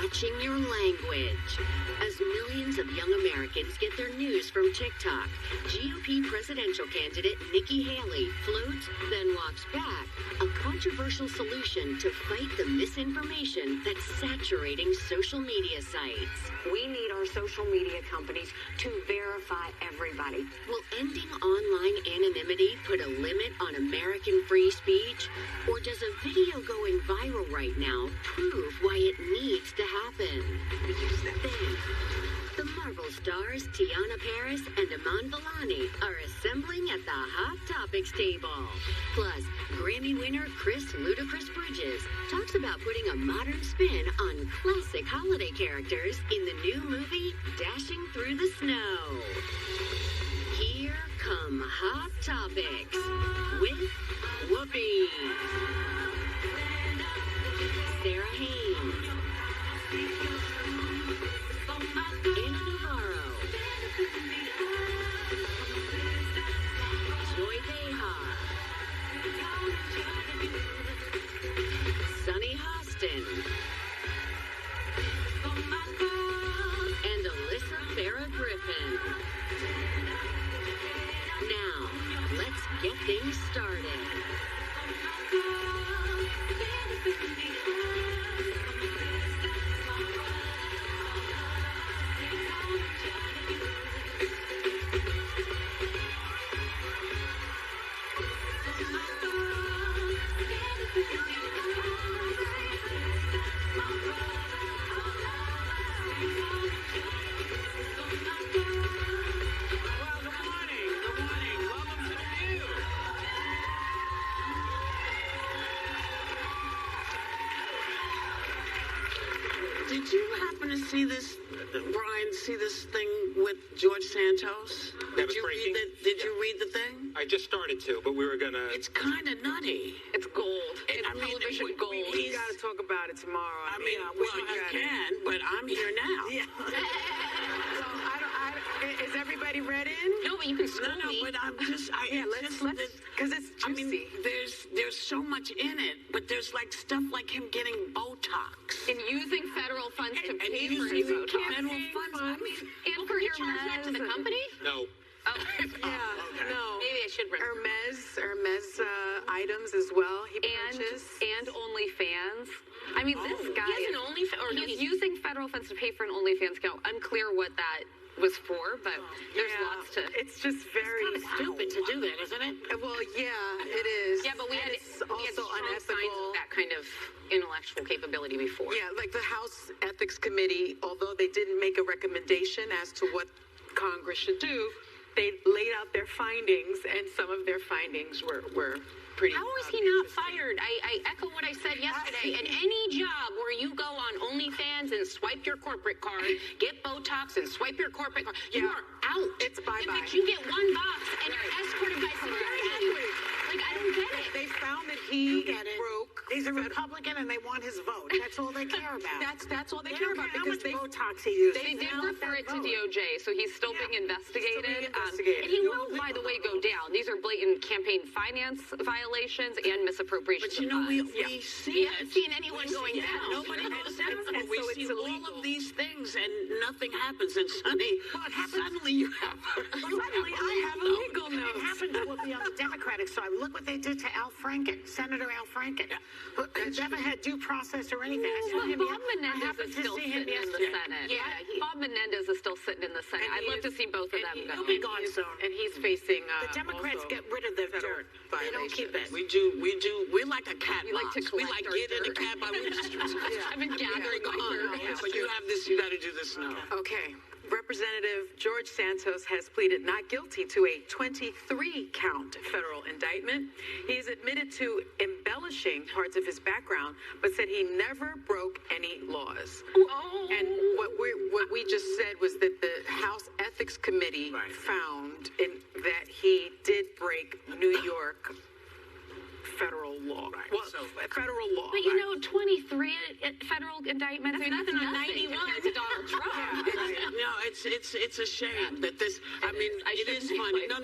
watching your language. As millions of young Americans get their news from TikTok, GOP presidential candidate Nikki Haley floats, then walks back, a controversial solution to fight the misinformation that's saturating social media sites. We need our social media companies to verify everybody. Will ending online anonymity put a limit on American free speech? Or does a video going viral right now prove why it needs to happen? Then, the Marvel stars Tiana Paris and Iman Vellani are assembling at the Hot Topics table. Plus, Grammy winner Chris Ludacris Bridges talks about putting a modern spin on classic holiday characters in the new movie Dashing Through the Snow. Here come Hot Topics with Whoopi, Sarah Haynes, Anna Navarro, Joy Behar, Sunny Hostin, and Alyssa Farah Griffin. Now, let's get things started. Did you happen to see this, Brian, see this thing with George Santos? That was breaking? Did you read the thing? I just started to, but we were gonna... It's kind of nutty. It's gold. It's television gold. We got to talk about it tomorrow. I mean, well, you can, but I'm here now. Yeah. Is everybody ready? No, but you can school me. But I'm just... let's because it's juicy. I mean, there's so much in it, but there's like stuff like him getting Botox. And using federal funds to pay for using his Botox. federal funds. I mean, And for your charge that to the company? No. Oh, No. maybe I should rent Hermes items as well. He purchased. And OnlyFans. I mean, this guy he has an OnlyFans, or no, he's using federal funds to pay for an OnlyFans account. Unclear what that was for, but there's lots to. It's just very it's kind of stupid to do that, isn't it? Well, yeah, it is. Yeah, but we had also strong signs unethical. of that kind of intellectual capability before. Yeah, like the House Ethics Committee, although they didn't make a recommendation as to what Congress should do, they laid out their findings, and some of their findings were pretty. How is he not fired? I echo what I said yesterday. In any job where you go on OnlyFans and swipe your corporate card, get Botox and swipe your corporate card, you are out. It's bye-bye. In fact, you get one box and you're escorted by security. Like, I don't get it. They found that he get it. broke. He's a Republican and they want his vote. That's all they care about. That's all they They care don't about care how because much they Botox he uses. They did want refer that it to vote. DOJ, so he's still being investigated. investigated. And he will, by the way, go down. These are blatant campaign finance violations and misappropriations But you of know, funds. we see We it. haven't seen anyone going Yeah, down. nobody goes down. and We so see it's all illegal. of these things and nothing happens. And suddenly you have Suddenly I have a legal note. It happened to be on the Democratic side. Look what they did to Al Franken, Senator Al Franken, who never had due process or anything. I saw But him. Bob I Menendez happened is to still see him sitting in the yesterday. Senate. Yeah, Bob Menendez is still sitting in the Senate. And I'd love to see both of them go. He'll be gone soon. And he's facing. The Democrats also get rid of their federal dirt. They don't keep it. We do. We're like a cat We like to box. We collect like our get in the dirt. cat box. I've been gathering my dirt. But you have this. You got to do this now. Okay. Representative George Santos has pleaded not guilty to a 23-count federal indictment. He's admitted to embellishing parts of his background, but said he never broke any laws. And what we just said was that the House Ethics Committee found that he did break New York federal law. Right. Well, So federal law. But you know, 23 federal indictments. There's nothing on 91 compared to Donald Trump. No, it's a shame that this. I mean, it is funny. No,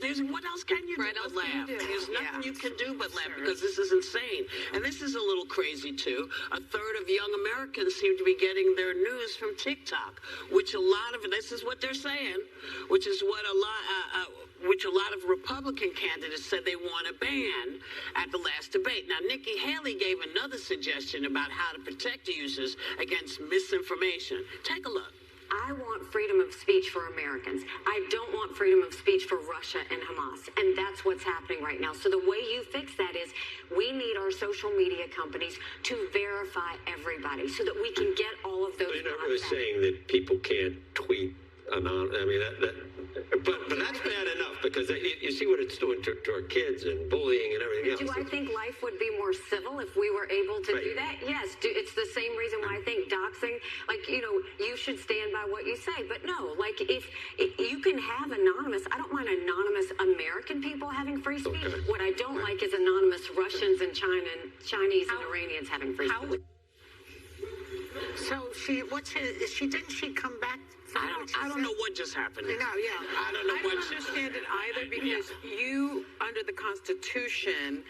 there's what else can you do but laugh? There's nothing you can do but laugh because this is insane. And this is a little crazy too. A third of young Americans seem to be getting their news from TikTok, which a lot of this is what they're saying, which is what which a lot of Republican candidates said they want to ban at the last debate. Now, Nikki Haley gave another suggestion about how to protect users against misinformation. Take a look. I want freedom of speech for Americans. I don't want freedom of speech for Russia and Hamas. And that's what's happening right now. So the way you fix that is we need our social media companies to verify everybody so that we can get all of those. So you're not really saying that people can't tweet anonymous. I mean, but that's bad enough because you see what it's doing to our kids and bullying and everything else. Do I think life would be more civil if we were able to do that? Yes. It's the same reason why I think doxing, you should stand by what you say. But no, if you can have anonymous, I don't mind anonymous American people having free speech. Okay. What I don't like is anonymous Russians and Chinese and Iranians having free speech. So didn't she come back? I don't know what just happened. No, yeah. I don't know I don't understand it either because you, under the Constitution,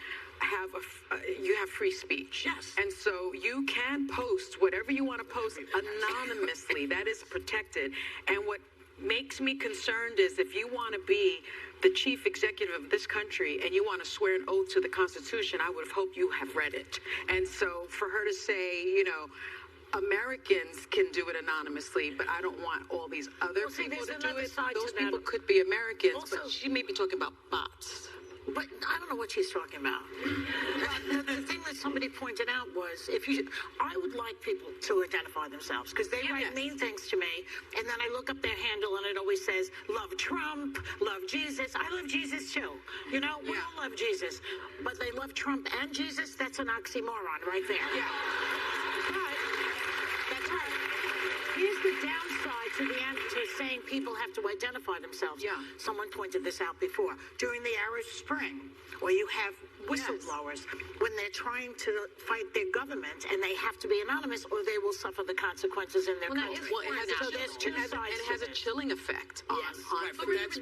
you have free speech. Yes. And so you can post whatever you want to post anonymously. That is protected. And what makes me concerned is if you want to be the chief executive of this country and you want to swear an oath to the Constitution, I would have hoped you have read it. And so for her to say, Americans can do it anonymously, but I don't want all these other people to do it. Those people could be Americans, also, but she may be talking about bots. But I don't know what she's talking about. the thing that somebody pointed out was, I would like people to identify themselves because they write mean things to me, and then I look up their handle and it always says, love Trump, love Jesus. I love Jesus too. We all love Jesus. But they love Trump and Jesus? That's an oxymoron right there. Yeah. But that's right. Here's the downside to saying people have to identify themselves. Yeah. Someone pointed this out before. During the Arab Spring, where you have whistleblowers, when they're trying to fight their government, and they have to be anonymous, or they will suffer the consequences in their country. So there's two sides. It has a chilling effect on. Right, but that's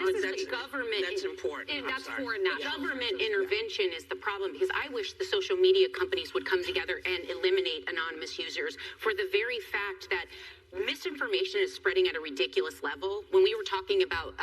government. That's important. That's foreign. Government intervention is the problem because I wish the social media companies would come together and eliminate anonymous users for the very fact that misinformation is spreading at a ridiculous level. When we were talking about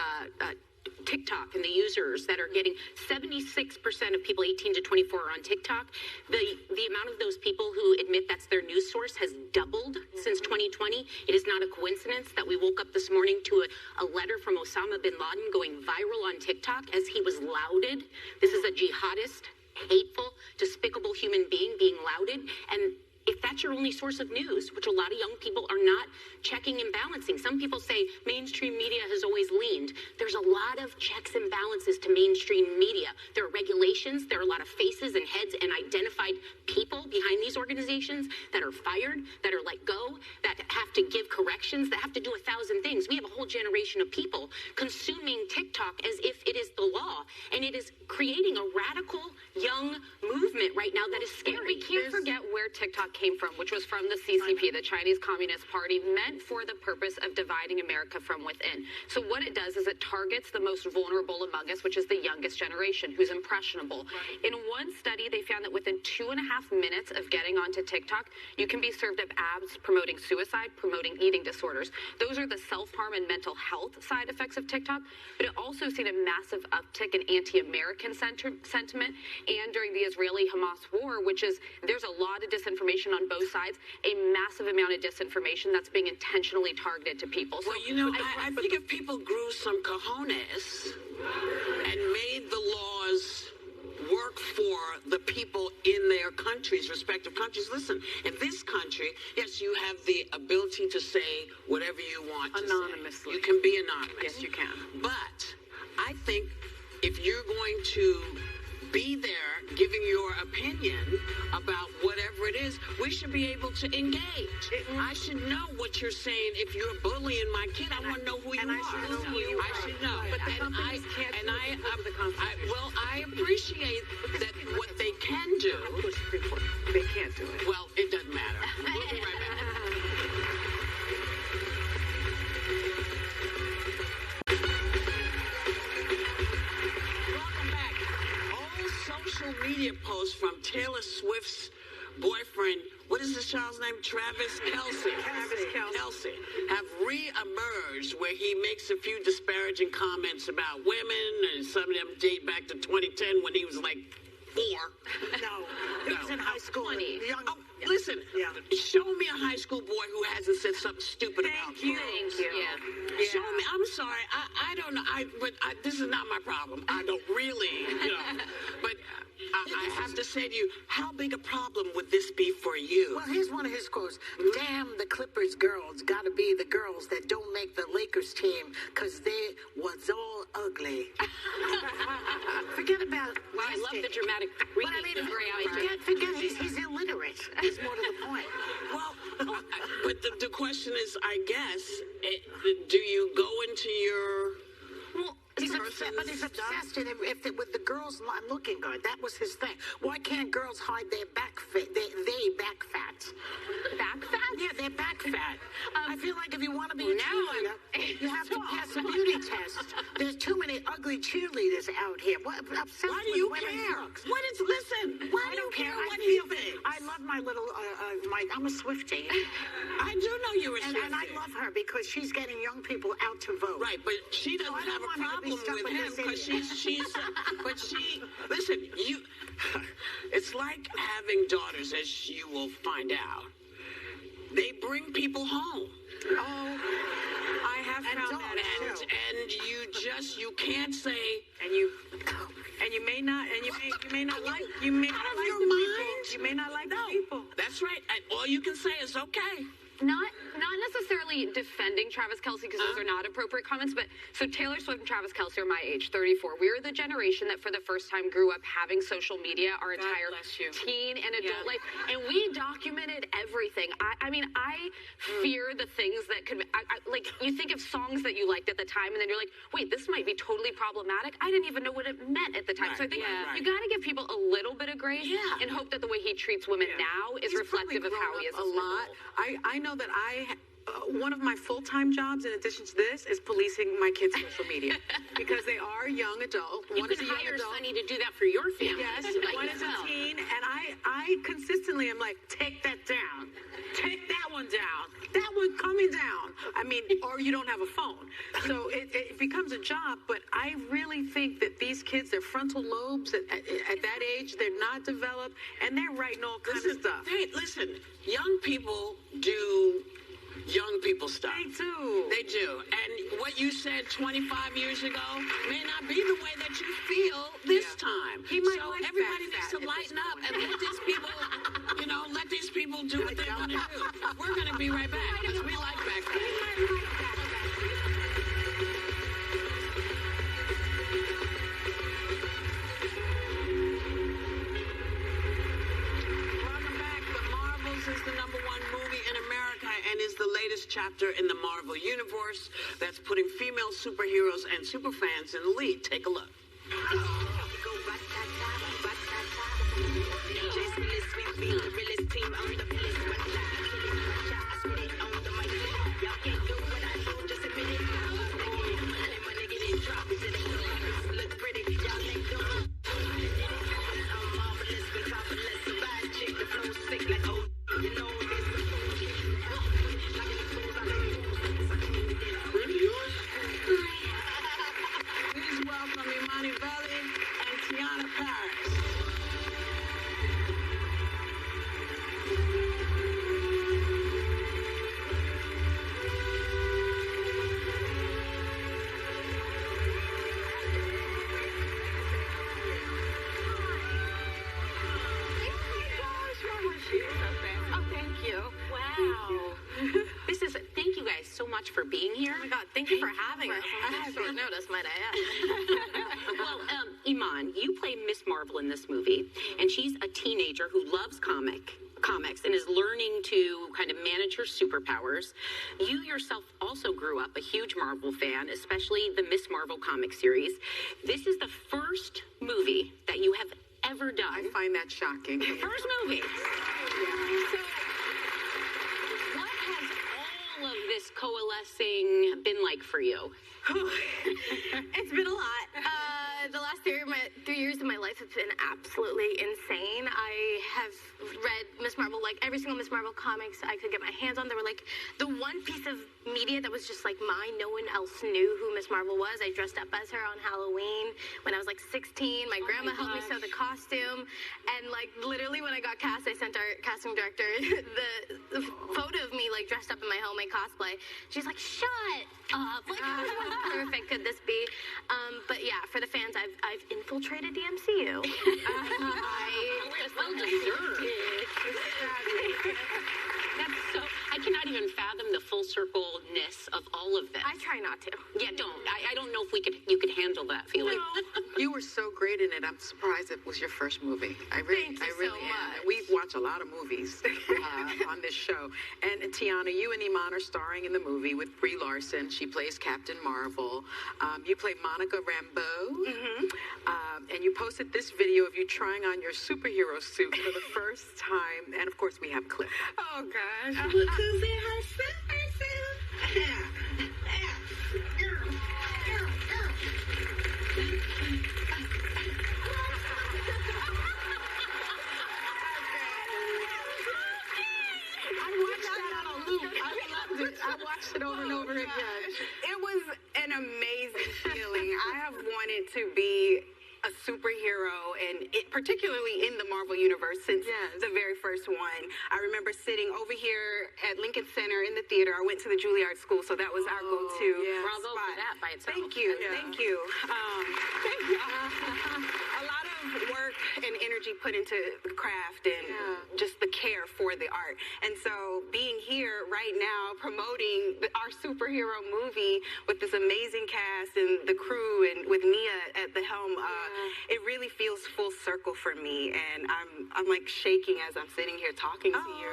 TikTok and the users that are getting 76% of people 18 to 24 are on TikTok, the amount of those people who admit that's their news source has doubled since 2020. It is not a coincidence that we woke up this morning to a letter from Osama bin Laden going viral on TikTok as he was lauded. This is a jihadist, hateful, despicable human being being lauded. And if that's your only source of news, which a lot of young people are not checking and balancing. Some people say mainstream media has always leaned. There's a lot of checks and balances to mainstream media. There are regulations. There are a lot of faces and heads and identified people behind these organizations that are fired, that are let go, that have to give corrections, that have to do 1,000 things. We have a whole generation of people consuming TikTok as if it is the law. And it is creating a radical young movement right now that is scary. We can't forget where TikTok came from, which was from the CCP, the Chinese Communist Party, meant for the purpose of dividing America from within. So what it does is it targets the most vulnerable among us, which is the youngest generation, who's impressionable. Right. In one study, they found that within 2.5 minutes of getting onto TikTok, you can be served up ads promoting suicide, promoting eating disorders. Those are the self-harm and mental health side effects of TikTok, but it also seen a massive uptick in anti-American sentiment, and during the Israeli-Hamas war, which is, there's a lot of disinformation on both sides, a massive amount of disinformation that's being intentionally targeted to people. So I think if people grew some cojones and made the laws work for the people in their countries, respective countries. Listen, in this country, yes, you have the ability to say whatever you want to anonymously. Say. You can be anonymous. Yes, you can. But I think if you're going to be there giving your opinion about whatever it is, we should be able to engage. I should know what you're saying. If you're bullying my kid, I want to know who you are. I should know who you are. I should know. But the companies can't do the conversation. Well, I appreciate that what they can do. They can't do it. Well, it doesn't matter. We'll be right back. Welcome back. Old social media posts from Taylor Swift's boyfriend, what is this child's name? Travis Kelce. Kelce have re-emerged where he makes a few disparaging comments about women, and some of them date back to 2010 when he was like 4. No, he was in high school. Oh, listen, show me a high school boy who hasn't said something stupid about Thank you. Yeah. Show me. I'm sorry. I don't know. But this is not my problem. I don't really, But I have to say to you, how big a problem would this be for you? Well, here's one of his quotes. Damn, the Clippers girls got to be the girls that don't make the Lakers team because they was all ugly. Forget about I love the dramatic But I mean, forget he's illiterate. Is more to the point. Well, but the question is, I guess, do you go into your... Well, he's obsessed with the girls not looking good. That was his thing. Why can't girls hide their back fat? They back fat. Back fat? Yeah, they're back fat. I feel like if you want to be a cheerleader, you have to pass a beauty test. There's too many ugly cheerleaders out here. Why do you care? Listen, why do you care what he thinks? I love my little, I'm a Swiftie. I do know you're a Swiftie. And I love her because she's getting young people out to vote. Right, but she doesn't have a problem with him because but she, listen, it's like having daughters, as you will find out. They bring people home. Oh, I have found that out. And you can't say, and you may not like the people. That's right. And all you can say is okay. Not necessarily defending Travis Kelce, because those are not appropriate comments, but so Taylor Swift and Travis Kelce are my age, 34. We're the generation that for the first time grew up having social media our entire teen and adult life, and we documented everything. I mean, I fear the things that could, like, you think of songs that you liked at the time, and then you're like, wait, this might be totally problematic. I didn't even know what it meant at the time. So I think you got to give people a little bit of grace and hope that the way he treats women now is reflective of how he is a lot. I know that one of my full-time jobs, in addition to this, is policing my kids' social media because they are young adult. One is a young adult. Sunny to do that for your family. Yes, one is a teen, and I consistently am like, take that down, take that one down, that one coming down. I mean, or you don't have a phone, so it becomes a job. But I really think that these kids, their frontal lobes at that age, they're not developed, and they're writing all kinds of stuff. Listen, young people do young people stuff. They do. They do. And what you said 25 years ago may not be the way that you feel this time. So everybody needs to lighten up and let these people, let these people do what they want to do. We're going to be right back because we like back is the #1 movie in America and is the latest chapter in the Marvel Universe that's putting female superheroes and superfans in the lead. Take a look. For being here. Oh my God, thank you for having us on short notice, might I add. Well, Iman, Iman, you play Miss Marvel in this movie, and she's a teenager who loves comics and is learning to kind of manage her superpowers. You yourself also grew up a huge Marvel fan, especially the Miss Marvel comic series. This is the first movie that you have ever done. I find that shocking. First movie. So, what has all of this coalescing been like for you? It's been a lot. The last 3 years of my life have been absolutely insane. I have read Miss Marvel, like every single Miss Marvel comics I could get my hands on. They were like the one piece of media that was just like mine. No one else knew who Miss Marvel was. I dressed up as her on Halloween when I was like 16. My grandma helped me sew the costume. And like literally when I got cast, I sent our casting director the photo of me like dressed up in my homemade cosplay. She's like, shut up. Like, how perfect could this be? But yeah, for the fans, I've infiltrated the MCU. Well deserved. That's so. I cannot even fathom the full circle-ness of all of this. I try not to. Yeah, don't. I don't know if you could handle that feeling. No. You were so great in it. I'm surprised it was your first movie. I really am. We watch a lot of movies on this show. And Tiana, you and Iman are starring in the movie with Brie Larson. She plays Captain Marvel. You play Monica Rambeau. And you posted this video of you trying on your superhero suit for the first time. And of course, we have a clip. Oh, gosh. I watched it over and over again. It was an amazing feeling. I have wanted to be a superhero, and particularly in the Marvel universe since the very first one. I remember sitting over here at Lincoln Center in the theater. I went to the Juilliard School, so that was our go-to Bravo spot. for that by itself. Thank you. Thank you. A lot of work and energy put into the craft and just the care for the art. And so being here right now promoting our superhero movie with this amazing cast and the crew and with Mia at the helm, it really feels full circle for me. And I'm like shaking as I'm sitting here talking to you.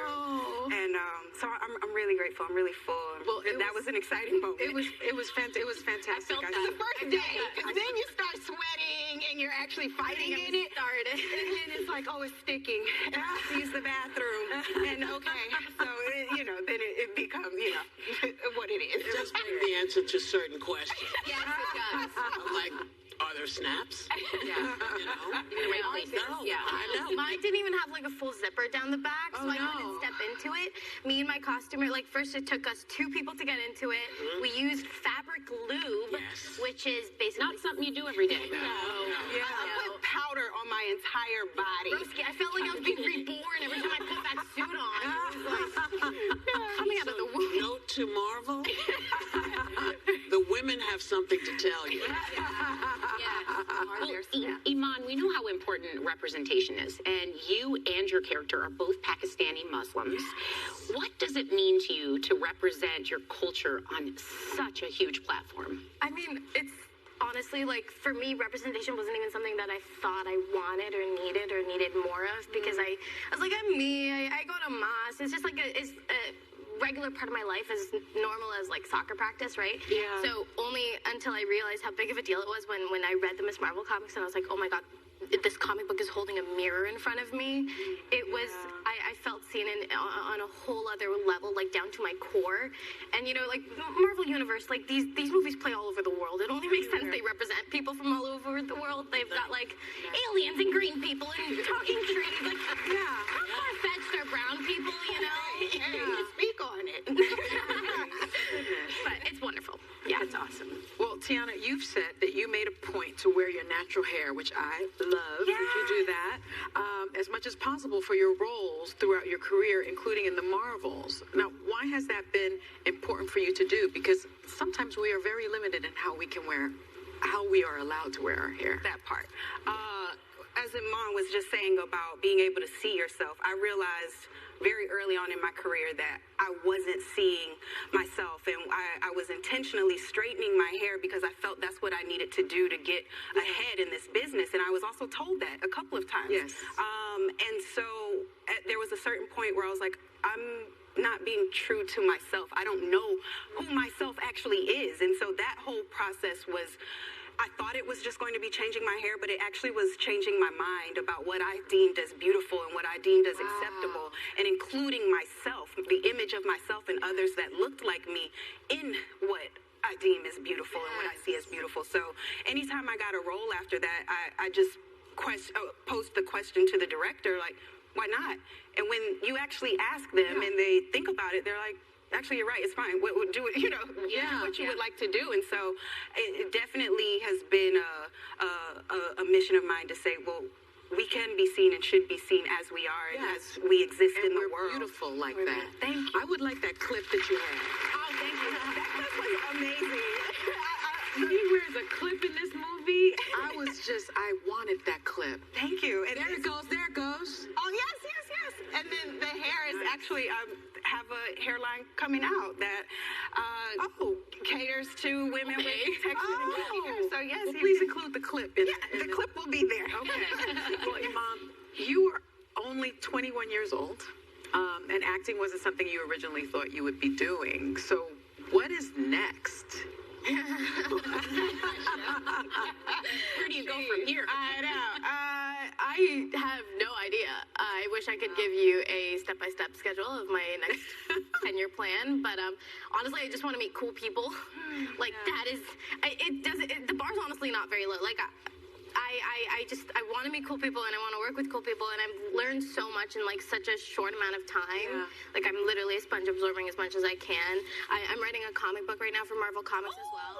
And so I'm really grateful. I'm really full. Well, that was an exciting moment. It was fantastic. It's the first day, because then you start sweating and you're actually fighting in it. And then it's like, oh, it's sticking. And I have to use the bathroom. And okay, so then it becomes what it is. It does bring the answer to certain questions. Yes, it does. I'm like, are there snaps? Mine didn't even have like a full zipper down the back, so I couldn't step into it. Me and my costumer, like first it took us 2 people to get into it. We used fabric lube, which is basically not something you do every day. I put powder on my entire body. Broski, I felt like I was being reborn every time I put that suit on. It was like coming out of the womb. Note to Marvel, the women have something to tell you. Well, Iman, we know how important representation is, and you and your character are both Pakistani Muslims. What does it mean to you to represent your culture on such a huge platform? I mean, it's honestly, like, for me, representation wasn't even something that I thought I wanted or needed more of, because I was like, I'm me, I go to mosque. It's just like it's a regular part of my life, as normal as like soccer practice, right? So only until I realized how big of a deal it was when I read the Miss Marvel comics, and I was like, oh my god, this comic book is holding a mirror in front of me. It was, I felt seen on a whole other level, like down to my core. And like Marvel Universe, like these movies play all over the world. It only makes sense they represent people from all over the world. They've got like aliens and green people and talking trees. Like, how far-fetched are brown people, Speak on it. But it's wonderful. Yeah, it's awesome. Well, Tiana, you've said that you made a point to wear your natural hair, which I love that you do that, as much as possible for your roles throughout your career, including in the Marvels. Now, why has that been important for you to do? Because sometimes we are very limited in how we are allowed to wear our hair. That part. As Iman was just saying about being able to see yourself, I realized very early on in my career that I wasn't seeing myself, and I was intentionally straightening my hair because I felt that's what I needed to do to get ahead in this business, and I was also told that a couple of times. Yes. And so there was a certain point where I was like, I'm not being true to myself. I don't know who myself actually is, and so that whole process was, I thought it was just going to be changing my hair, but it actually was changing my mind about what I deemed as beautiful and what I deemed as acceptable, and including myself, the image of myself and others that looked like me in what I deem as beautiful and what I see as beautiful. So anytime I got a role after that, I just posed the question to the director, like, why not? And when you actually ask them and they think about it, they're like, actually, you're right. It's fine. Do it. Do what you would like to do. And so, it definitely has been a mission of mine to say, well, we can be seen and should be seen as we are and as we exist in the world. Beautiful like that. Thank you. I would like that clip that you had. Oh, thank you. That was amazing. He wears a clip in this movie. I wanted that clip. Thank you. And there it goes. There it goes. Oh, yes. And then the hair is actually, have a hairline coming out that caters to women with texture and hair. So, yes. Well, please include the clip. The clip will be there. Okay. Well, Iman, you were only 21 years old, and acting wasn't something you originally thought you would be doing. So what is next? Where do you go from here? I know. I have no idea. I wish I could give you a step-by-step schedule of my next 10-year plan, but honestly, I just want to meet cool people. Like that is, the bar's honestly not very low. Like I want to meet cool people and I want to work with cool people, and I've learned so much in like such a short amount of time. Like I'm literally a sponge absorbing as much as I can. I'm writing a comic book right now for Marvel Comics as well.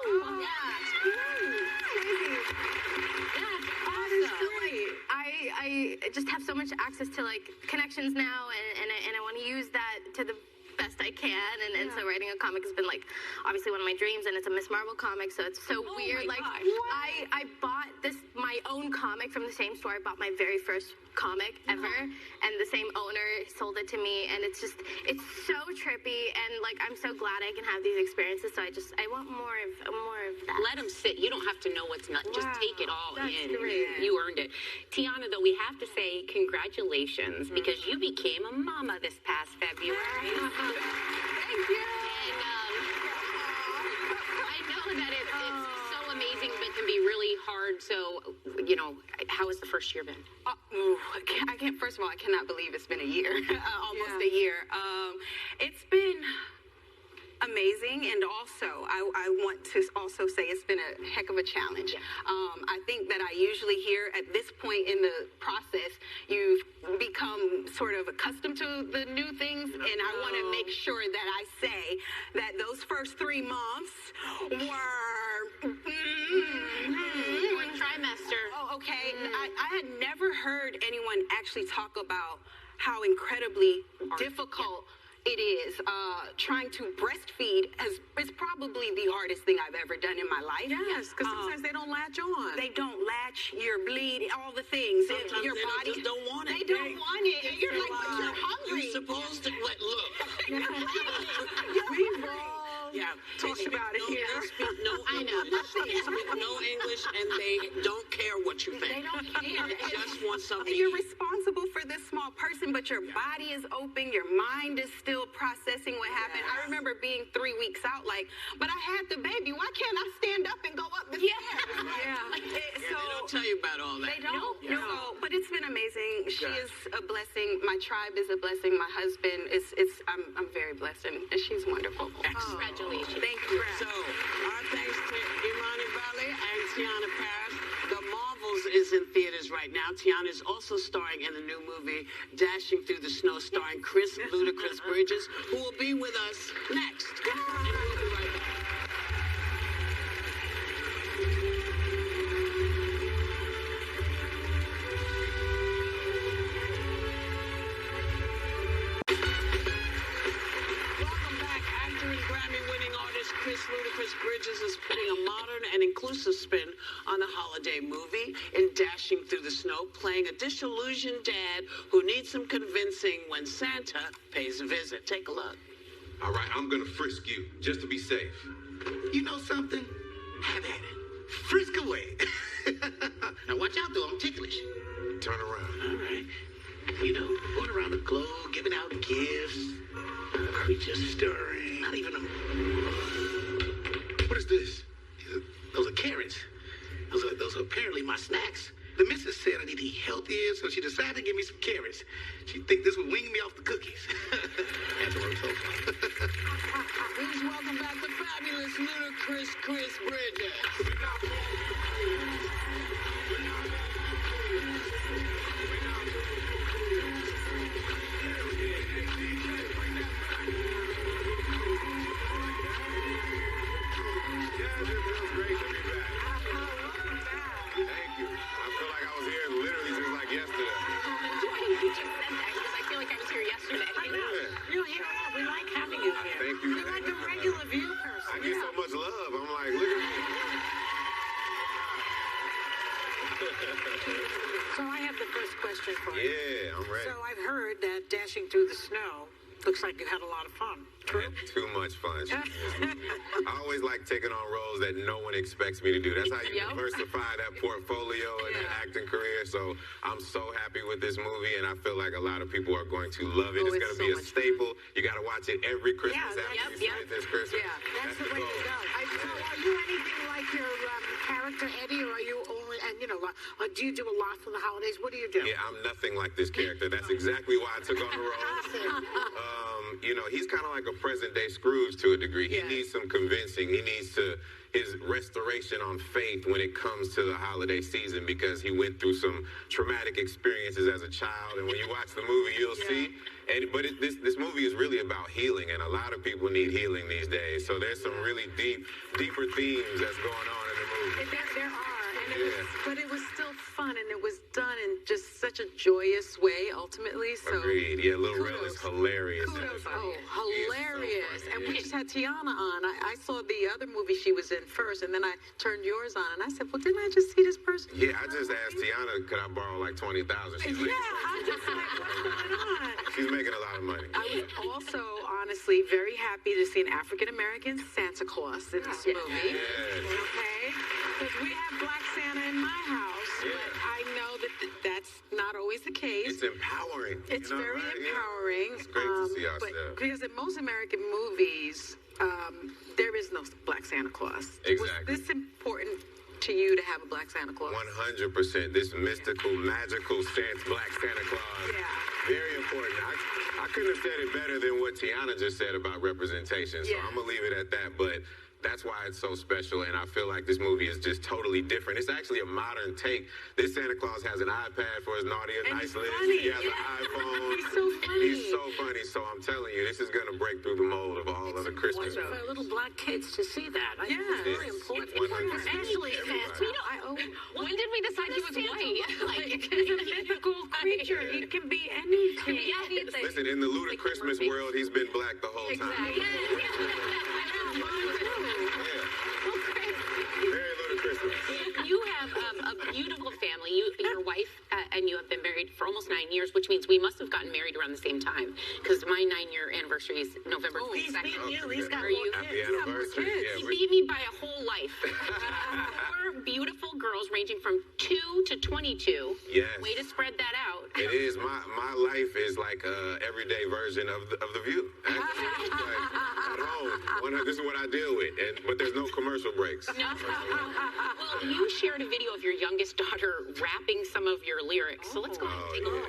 I just have so much access to like connections now, and I want to use that to the best I can, and so writing a comic has been like obviously one of my dreams, and it's a Miss Marvel comic, so it's so weird. Like I bought my own comic from the same store I bought my very first comic ever, and the same owner sold it to me, and it's so trippy, and like I'm so glad I can have these experiences. So I want more of that. Let them sit. You don't have to know what's not. Just take it all in. Great. You earned it. Tiana, though, we have to say congratulations because you became a mama this past February. Thank you. And I know that it's so amazing, but can be really hard. So, how has the first year been? I can't. First of all, I cannot believe it's been a year, almost a year. It's been amazing, and also I want to also say it's been a heck of a challenge. I think that I usually hear at this point in the process, you've become sort of accustomed to the new things, and I want to make sure that I say that those first 3 months were one trimester. Oh, okay. I had never heard anyone actually talk about how incredibly difficult it is. Trying to breastfeed is probably the hardest thing I've ever done in my life. Yes, because sometimes they don't latch on. They don't latch, you're bleeding, all the things. Sometimes your they body just don't want it. They don't want it. And you're like, but you're hungry. You're supposed to look. We've all talked about it here. They speak no English. They speak no English, and they don't care what you think. They don't care. They just want something. And you're responsible for this small person, but your body is open. Your mind is still processing what happened. I remember being 3 weeks out, like, but I had the baby. Why can't I stand up and go up the stairs? They don't tell you about all that. They don't. No, but it's been amazing. She is a blessing. My tribe is a blessing. My husband is. I'm very blessed, and she's wonderful. Congratulations. Thank you. So, our thanks to Imani Valley and Tiana Paris. The Marvels is in theaters right now. Tiana is also starring in the new movie Dashing Through the Snow, starring Chris Ludacris Bridges, who will be with us next. And we'll be right back. Welcome back, actor and Grammy-winning artist voice, Ludacris Bridges is putting a modern and inclusive spin on the holiday movie in Dashing Through the Snow, playing a disillusioned dad who needs some convincing when Santa pays a visit. Take a look. All right, I'm gonna frisk you, just to be safe. You know something? Have at it. Frisk away. Now watch out, though. I'm ticklish. Turn around. All right. You know, going around the globe, giving out gifts. Creatures stirring. Not even a... What is this? Those are carrots. Those are apparently my snacks. The missus said I need to eat healthier, so she decided to give me some carrots. She think this would wean me off the cookies. That's what I'm so far. Please welcome back the fabulous Ludacris Bridges. So I have the first question for you. Yeah, I'm ready. So I've heard that Dashing Through the Snow looks like you had a lot of fun. True? I had too much fun. I always like taking on roles that no one expects me to do. That's how you diversify that portfolio and that acting career. So I'm so happy with this movie, and I feel like a lot of people are going to love it. It's going to be a staple. You got to watch it every Christmas after you see it this Christmas. Yeah, that's the way to go. So are you anything like your character, Eddie, or are you only, and you know, do you do a lot for the holidays? What do you do? Yeah, I'm nothing like this character. That's exactly why I took on the role. You know, he's kind of like a present-day Scrooge to a degree. He needs some convincing. He needs his restoration on faith when it comes to the holiday season, because he went through some traumatic experiences as a child. And when you watch the movie, you'll see. But this movie is really about healing, and a lot of people need healing these days. So there's some really deeper themes that's going on in the movie. There are. But it was still fun, and it was done in just such a joyous way, ultimately. So agreed. Yeah, Lil Rel is hilarious. Kudos. Hilarious. So and we just had Tiana on. I saw the other movie she was in first, and then I turned yours on, and I said, well, didn't I just see this person? Yeah, I just asked Tiana, could I borrow like 20,000? She's I'm just like, what's going on? She's making a lot of money. I was also, honestly, very happy to see an African-American Santa Claus in this movie. Okay? Because we have Black Santa in my house, but I know that that's not always the case. It's empowering. It's very empowering. It's great to see ourselves. Because in most American movies, there is no Black Santa Claus. Exactly. Was this important to you to have a Black Santa Claus? 100%. This mystical, magical Black Santa Claus. Yeah. Very important. I couldn't have said it better than what Tiana just said about representation, so I'm going to leave it at that. But that's why it's so special, and I feel like this movie is just totally different. It's actually a modern take. This Santa Claus has an iPad for his naughty and nice list. He has an iPhone. He's so funny. He's so funny. So I'm telling you, this is going to break through the mold of all other Christmas movies. For little black kids to see that. I think it's very important. Especially Santa. When did we decide he was white? He's a mythical creature. He can be anything. Listen, in the Ludacris world, he's been black the whole time. You have a beautiful family. Your wife and you have been married for almost 9 years, which means we must have gotten married around the same time, because my 9-year anniversary is November 22nd. He's beating you. He's got Happy anniversary. He beat me by a whole life. 4 beautiful girls ranging from 2 to 22. Yes. Way to spread that out. It is. My life is like a everyday version of the View. Actually, it's like at home. This is what I deal with, but there's no commercial breaks. No. Well, you shared a video of your youngest daughter rapping some of your lyrics, so let's go ahead and take a look.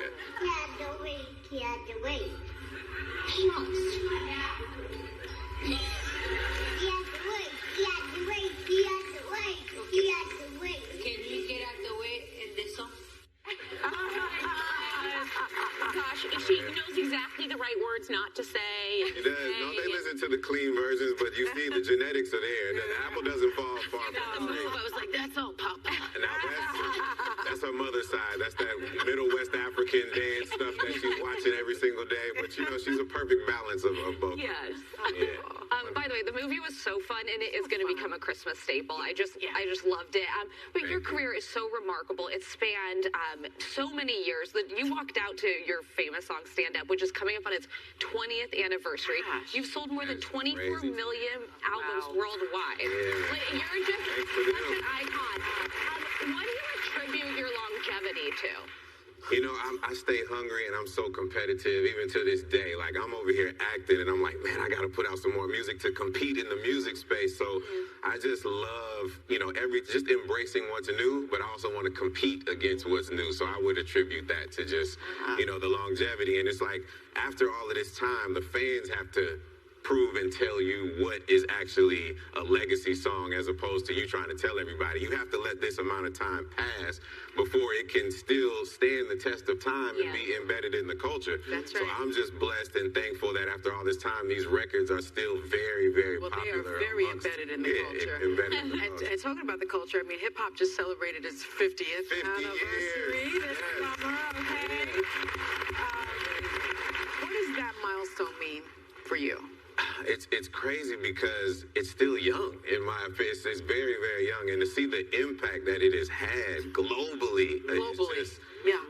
Can you get out the way in this song? Gosh, she knows exactly the right words not to say. She does. No, they listen to the clean versions, but you see the genetics are there. The apple doesn't fall far from the tree. I was like, that's all Papa. Now that's her mother's side. That's that Middle West African dance stuff that she's watching every single day. But you know, she's a perfect balance of both. Yes. Yeah. By the way, the movie was so fun, and it is going to become a Christmas staple. I just loved it. But your career is so remarkable. It spanned so many years. That you walked out to your famous song "Stand Up," which is coming up on its 20th anniversary. Gosh. You've sold more than 24 million albums worldwide. Yeah. Like, you're just such an icon. What do you attribute your longevity to? You know, I stay hungry and I'm so competitive even to this day. Like, I'm over here acting and I'm like, man, I got to put out some more music to compete in the music space. So I just love, you know, just embracing what's new, but I also want to compete against what's new. So I would attribute that to just, you know, the longevity. And it's like, after all of this time, the fans have to prove and tell you what is actually a legacy song as opposed to you trying to tell everybody. You have to let this amount of time pass before it can still stand the test of time and be embedded in the culture. That's so right. I'm just blessed and thankful that after all this time, these records are still very, very popular. They are very embedded in the culture. Embedded in the culture. And talking about the culture, I mean, hip hop just celebrated its 50th 50 anniversary years. this summer, okay? What does that milestone mean for you? It's crazy because it's still young in my opinion. It's very, very young. And to see the impact that it has had globally.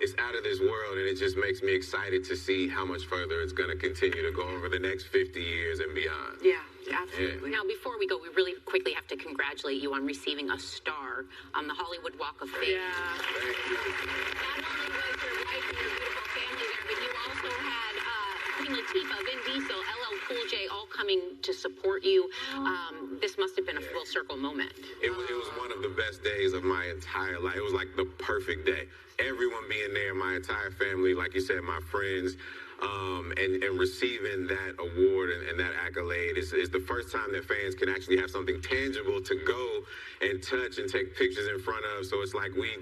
It's out of this world. And it just makes me excited to see how much further it's going to continue to go over the next 50 years and beyond. Yeah, absolutely. Now, before we go, we really quickly have to congratulate you on receiving a star on the Hollywood Walk of Fame. Yeah. Thank you. Not only was your wife and your beautiful family there, but you also had Queen Latifah, Vin Diesel, LL Cool J all coming to support you. This must have been a full circle moment. It was one of the best days of my entire life. It was like the perfect day. Everyone being there, my entire family, like you said, my friends, and receiving that award and that accolade is the first time that fans can actually have something tangible to go and touch and take pictures in front of. So it's like we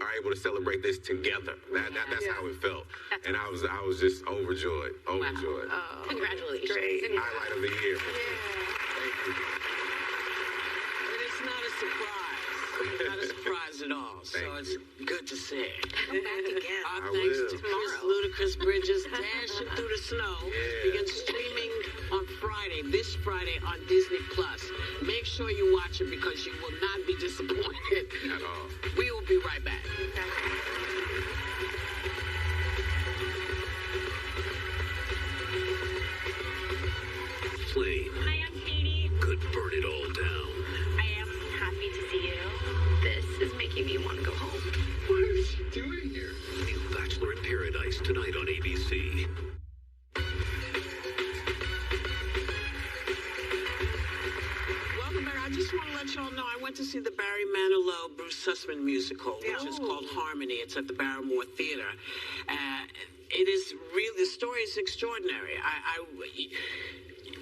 are able to celebrate this together. That's how it felt. And I was just overjoyed. Wow. Oh, congratulations. Great. Highlight of the year. Thank you. And it's not a surprise. Not a surprise at all. So it's good to see. Come back again. Our thanks to Chris Ludacris Bridges, Dashing Through the Snow. Begins streaming on Friday, this Friday on Disney Plus. Make sure you watch it because you will not be disappointed At all. We will be right back. Flame Hi, I'm Katie. could burn it all down. I am happy to see you. This is making me want to go home. What is she doing here? New Bachelor in Paradise tonight on ABC. Welcome back. I just want to let y'all know I went to see the Barry Manilow Bruce Sussman musical, which is called Harmony. It's at the Barrymore Theater. It is really, the story is extraordinary.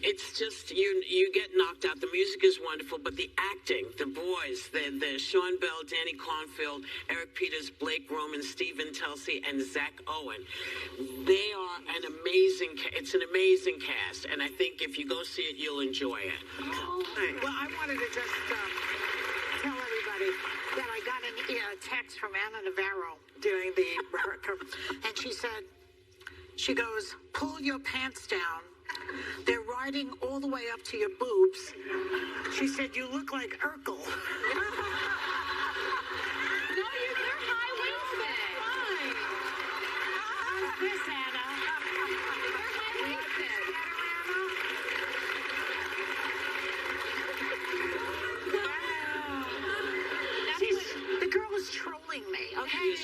It's just, you get knocked out. The music is wonderful, but the acting, the boys, the Sean Bell, Danny Cornfield, Eric Peters, Blake Roman, Stephen Telsey, and Zach Owen, they are an amazing, it's an amazing cast, and I think if you go see it, you'll enjoy it. Well, I wanted to just tell everybody that I got a text from Anna Navarro during the rehearsal, and she goes, pull your pants down. They're riding all the way up to your boobs. She said, you look like Urkel. No, they're high-waisted. Miss Anna. They're high-waisted. The girl is trolling me, okay?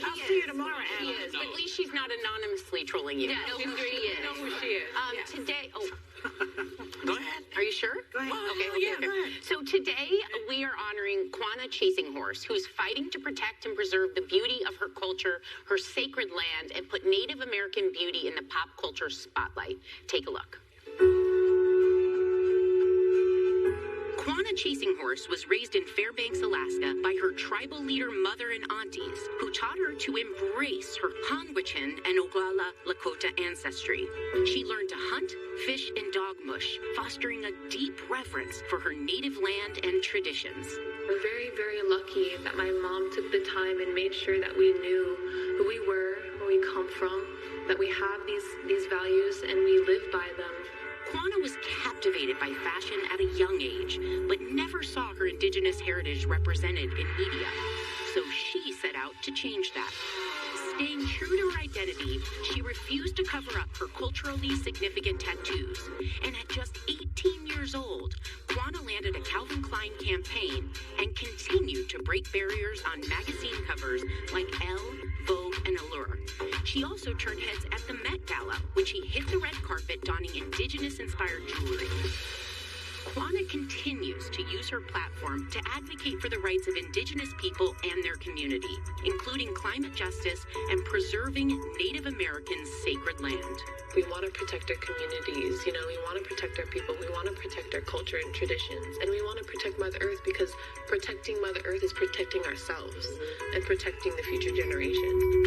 I'll see you tomorrow, She Anna. is, but at least she's not anonymously trolling you. Yeah, You know who she is. You know who she is. Today, Go ahead. are you sure? Go ahead. Okay. So today we are honoring Quanah Chasing Horse, who's fighting to protect and preserve the beauty of her culture, her sacred land, and put Native American beauty in the pop culture spotlight. Take a look. Quanah Chasing Horse was raised in Fairbanks, Alaska by her tribal leader mother and aunties, who taught her to embrace her Hanwichan and Oglala Lakota ancestry. She learned to hunt, fish, and dog mush, fostering a deep reverence for her native land and traditions. We're very, very lucky that my mom took the time and made sure that we knew who we were, where we come from, that we have these values and we live by them. Kwana was captivated by fashion at a young age, but never saw her indigenous heritage represented in media. So she set out to change that. Staying true to her identity, she refused to cover up her culturally significant tattoos. And at just 18 years old, Kwana landed a Calvin Klein campaign and continued to break barriers on magazine covers like Elle, Vogue, and Allure. She also turned heads at the Met Gala, when she hit the red carpet donning indigenous-inspired jewelry. Kwana continues to use her platform to advocate for the rights of indigenous people and their community, including climate justice and preserving Native Americans' sacred land. We want to protect our communities, we want to protect our people, we want to protect our culture and traditions, and we want to protect Mother Earth because protecting Mother Earth is protecting ourselves and protecting the future generation.